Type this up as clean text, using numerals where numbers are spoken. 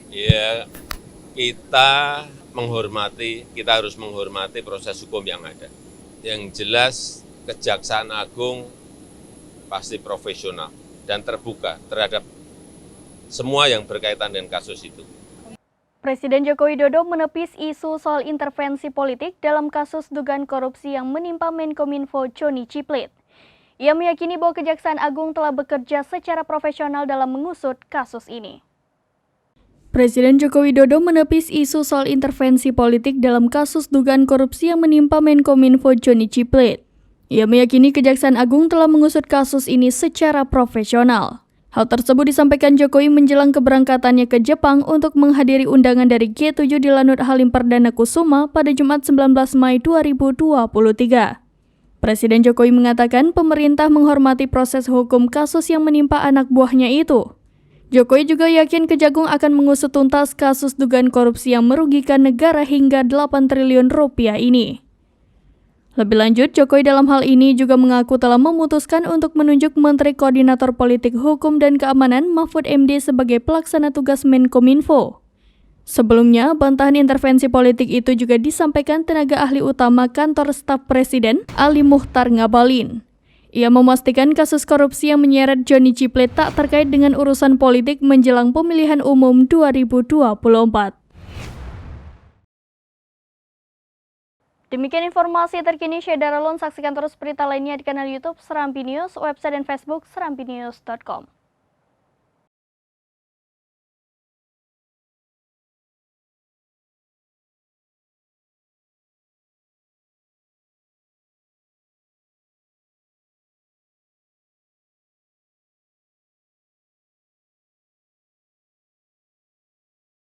Ya, kita harus menghormati proses hukum yang ada. Yang jelas Kejaksaan Agung pasti profesional dan terbuka terhadap semua yang berkaitan dengan kasus itu. Presiden Joko Widodo menepis isu soal intervensi politik dalam kasus dugaan korupsi yang menimpa Menkominfo Joni Ciplit. Ia meyakini bahwa Kejaksaan Agung telah bekerja secara profesional dalam mengusut kasus ini. Presiden Joko Widodo menepis isu soal intervensi politik dalam kasus dugaan korupsi yang menimpa Menkominfo Joni Ciplit. Ia meyakini Kejaksaan Agung telah mengusut kasus ini secara profesional. Hal tersebut disampaikan Jokowi menjelang keberangkatannya ke Jepang untuk menghadiri undangan dari G7 di Lanut Halim Perdana Kusuma pada Jumat 19 Mei 2023. Presiden Jokowi mengatakan pemerintah menghormati proses hukum kasus yang menimpa anak buahnya itu. Jokowi juga yakin Kejagung akan mengusut tuntas kasus dugaan korupsi yang merugikan negara hingga 8 triliun rupiah ini. Lebih lanjut, Jokowi dalam hal ini juga mengaku telah memutuskan untuk menunjuk Menteri Koordinator Politik Hukum dan Keamanan Mahfud MD sebagai pelaksana tugas Menkominfo. Sebelumnya, bantahan intervensi politik itu juga disampaikan tenaga ahli utama kantor staf Presiden, Ali Muchtar Ngabalin. Ia memastikan kasus korupsi yang menyeret Joni Ciplit tak terkait dengan urusan politik menjelang pemilihan umum 2024. Demikian informasi terkini Syedara Lon. Saksikan terus berita lainnya di kanal YouTube Serambi News, website dan Facebook serambinews.com.